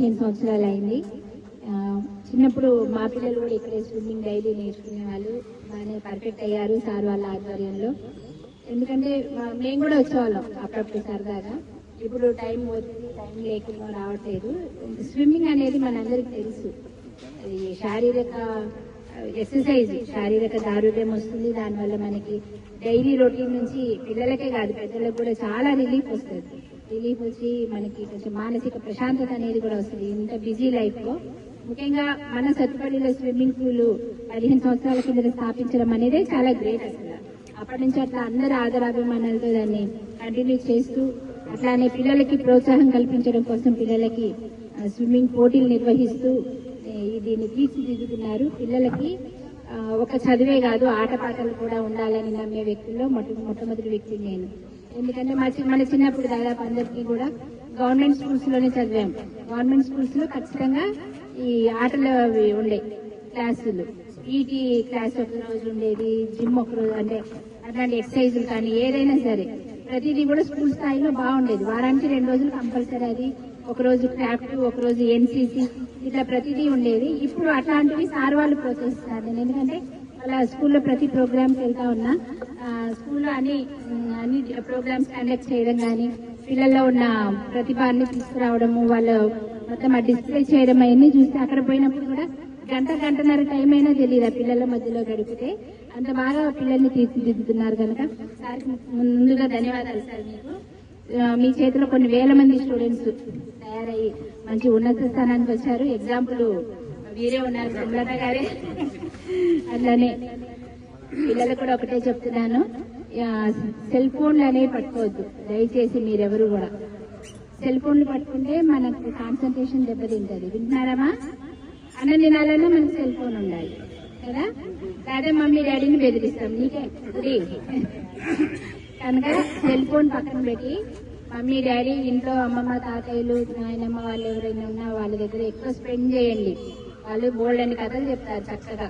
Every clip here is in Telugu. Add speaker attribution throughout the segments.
Speaker 1: 15 సంవత్సరాలు అయింది. చిన్నప్పుడు మా పిల్లలు కూడా ఇక్కడే స్విమ్మింగ్ డైలీ నేర్చుకునే వాళ్ళు, బాగానే పర్ఫెక్ట్ అయ్యారు సార్ వాళ్ళ ఆధ్వర్యంలో. ఎందుకంటే మేము కూడా వచ్చేవాళ్ళం అప్పుడప్పుడు సరదాగా. ఇప్పుడు టైం లేకుండా రావట్లేదు. స్విమ్మింగ్ అనేది మనందరికి తెలుసు, అది శారీరక ఎక్సర్సైజ్, శారీరక దారుఢ్యం వస్తుంది. దానివల్ల మనకి డైలీ రొటీన్ నుంచి పిల్లలకే కాదు పెద్దలకు కూడా చాలా రిలీఫ్ వస్తుంది. రిలీఫ్ వచ్చి మనకి కొంచెం మానసిక ప్రశాంతత అనేది కూడా వస్తుంది. ఇంత బిజీ లైఫ్ లో ముఖ్యంగా మన సత్తుపల్లిలో స్విమ్మింగ్ పూల్ 15 సంవత్సరాల కింద స్థాపించడం అనేది చాలా గ్రేట్. అసలు అప్పటి నుంచి అట్లా అందరూ ఆదరాభిమానాలతో దాన్ని కంటిన్యూ చేస్తూ, అట్లానే పిల్లలకి ప్రోత్సాహం కల్పించడం కోసం పిల్లలకి స్విమ్మింగ్ పోటీలు నిర్వహిస్తూ దీన్ని తీర్చిదిద్దుతున్నారు. పిల్లలకి ఒక చదివే కాదు ఆటపాటలు కూడా ఉండాలని నమ్మే వ్యక్తుల్లో మొట్టమొదటి వ్యక్తి నేను. ఎందుకంటే మన చిన్నప్పుడు దాదాపు అందరికీ కూడా గవర్నమెంట్ స్కూల్స్ లోనే చదివాం. గవర్నమెంట్ స్కూల్స్ లో ఖచ్చితంగా ఈ ఆటలు ఉండే క్లాసులు, ఈటీ క్లాస్ ఒక రోజు ఉండేది, జిమ్ ఒక రోజు, అంటే అట్లాంటి ఎక్సర్సైజులు కానీ ఏదైనా సరే ప్రతిదీ కూడా స్కూల్ స్థాయిలో బాగుండేది. వారానికి 2 రోజులు కంపల్సరీ అది, ఒక రోజు క్రాఫ్ట్, ఒక రోజు ఎన్సీసీ, ఇట్లా ప్రతిదీ ఉండేది. ఇప్పుడు అట్లాంటివి సార్ వాళ్ళు ప్రోత్సహిస్తున్నారు. నేను ఎందుకంటే అలా స్కూల్లో ప్రతి ప్రోగ్రామ్కి వెళ్తా ఉన్నా, స్కూల్లో అన్ని ప్రోగ్రామ్స్ కండక్ట్ చేయడం కానీ, పిల్లల్లో ఉన్న ప్రతిభాన్ని తీసుకురావడము, వాళ్ళు మొత్తం డిస్ప్లే చేయడం అవన్నీ చూస్తే అక్కడ పోయినప్పుడు కూడా గంటన్నర టైం అయినా తెలియదు ఆ పిల్లల మధ్యలో గడిపితే. అంత బాగా పిల్లల్ని తీర్చిదిద్దుతున్నారు కనుక సార్కి ముందుగా ధన్యవాదాలు సార్. మీకు మీ చేతిలో కొన్ని వేల మంది స్టూడెంట్స్ తయారయ్యి మంచి ఉన్నత స్థానానికి వచ్చారు. ఎగ్జాంపుల్ వీరే ఉన్నారు, సుమలత గారే. అట్లానే పిల్లలకు కూడా ఒకటే చెప్తున్నాను, సెల్ ఫోన్లు అనేవి పట్టుకోవద్దు దయచేసి. మీరెవరు కూడా సెల్ ఫోన్లు పట్టుకుంటే మనకు కాన్సన్ట్రేషన్ దెబ్బతింటది. వింటున్నారమ్మా? అన్నం తినాలన్నా మనకు సెల్ ఫోన్ ఉండాలి కదా. అదే మమ్మీ డాడీని బెదిరిస్తాం నీకే కనుక సెల్ ఫోన్ పక్కన పెట్టి మమ్మీ డాడీ ఇంట్లో అమ్మమ్మ తాతయ్యలు నాయనమ్మ వాళ్ళు ఎవరైనా ఉన్నా వాళ్ళ దగ్గర ఎక్కువ స్పెండ్ చేయండి. వాళ్ళు బోల్డ్ అని కథలు చెప్తారు, చక్కగా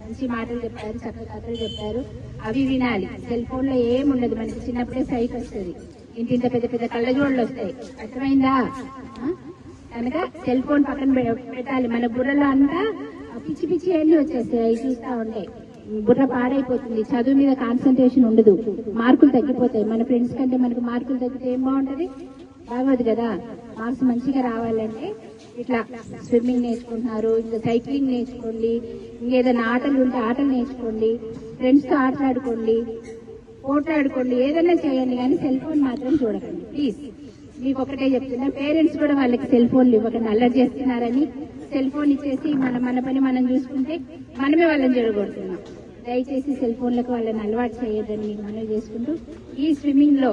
Speaker 1: మంచి మాటలు చెప్తారు, చక్కగా కథలు చెప్తారు, అవి వినాలి. సెల్ ఫోన్ లో ఏముండదు. మనకి చిన్నప్పుడే సైట్ వస్తుంది, ఇంత పెద్ద పెద్ద కళ్ళజోళ్ళు వస్తాయి, అర్థమైందా? కనుక సెల్ ఫోన్ పక్కన పెట్టాలి. మన బుర్రలో అంతా పిచ్చి పిచ్చి అన్ని వచ్చేస్తాయి, అవి చూస్తా ఉంటాయి. బుర్ర పాడైపోతుంది, చదువు మీద కాన్సన్ట్రేషన్ ఉండదు, మార్కులు తగ్గిపోతాయి. మన ఫ్రెండ్స్ కంటే మనకు మార్కులు తగ్గితే ఏం బాగుంటది? బాగోదు కదా. మార్క్స్ మంచిగా రావాలంటే ఇట్లా స్విమ్మింగ్ నేర్చుకుంటున్నారు, ఇంకా సైక్లింగ్ నేర్చుకోండి, ఇంకేదైనా ఆటలు ఉంటే ఆటలు నేర్చుకోండి, ఫ్రెండ్స్ తో ఆటలాడుకోండి, పోట్లాడుకోండి, ఏదైనా చేయండి, కానీ సెల్ ఫోన్ మాత్రం చూడకండి ప్లీజ్. మీకు ఒకటే చెప్తున్నా, పేరెంట్స్ కూడా వాళ్ళకి సెల్ ఫోన్లు ఇవ్వకండి. అల్లరి చేస్తున్నారని సెల్ ఫోన్ ఇచ్చేసి మన పని మనం చూసుకుంటే మనమే వాళ్ళని చెడగొడుతున్నాం. దయచేసి సెల్ ఫోన్లకు వాళ్ళని అలవాటు చేయొద్దని మీకు మనవి చేసుకుంటూ, ఈ స్విమ్మింగ్ లో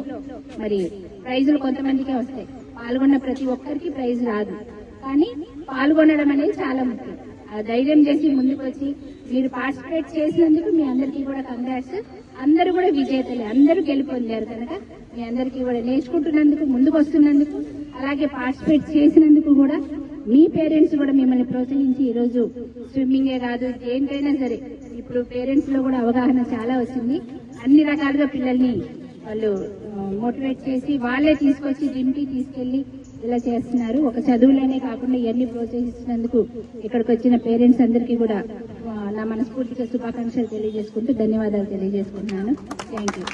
Speaker 1: మరి ప్రైజులు కొంతమందికే వస్తాయి. పాల్గొన్న ప్రతి ఒక్కరికి ప్రైజ్ రాదు, కానీ పాల్గొనడం అనేది చాలా ముఖ్యం. ధైర్యం చేసి ముందుకు వచ్చి మీరు పార్టిసిపేట్ చేసినందుకు మీ అందరికీ కూడా కంగ్రాట్స్. అందరూ కూడా విజేతలే, అందరూ గెలుపొందారు కనుక మీ అందరికీ కూడా నేర్చుకుంటున్నందుకు, ముందుకు వస్తున్నందుకు, అలాగే పార్టిసిపేట్ చేసినందుకు కూడా మీ పేరెంట్స్ కూడా మిమ్మల్ని ప్రోత్సహించి ఈరోజు స్విమ్మింగే కాదు దేనికైనా సరే ఇప్పుడు పేరెంట్స్ లో కూడా అవగాహన చాలా వచ్చింది. అన్ని రకాలుగా పిల్లల్ని వాళ్ళు మోటివేట్ చేసి వాళ్ళే తీసుకొచ్చి జిమ్కి తీసుకెళ్లి ఇలా చేస్తున్నారు. ఒక చదువులోనే కాకుండా ఇవన్నీ ప్రోత్సహిస్తున్నందుకు ఇక్కడికి వచ్చిన పేరెంట్స్ అందరికీ కూడా నా మనస్ఫూర్తిగా శుభాకాంక్షలు తెలియజేసుకుంటూ ధన్యవాదాలు తెలియజేసుకుంటున్నాను. Thank you.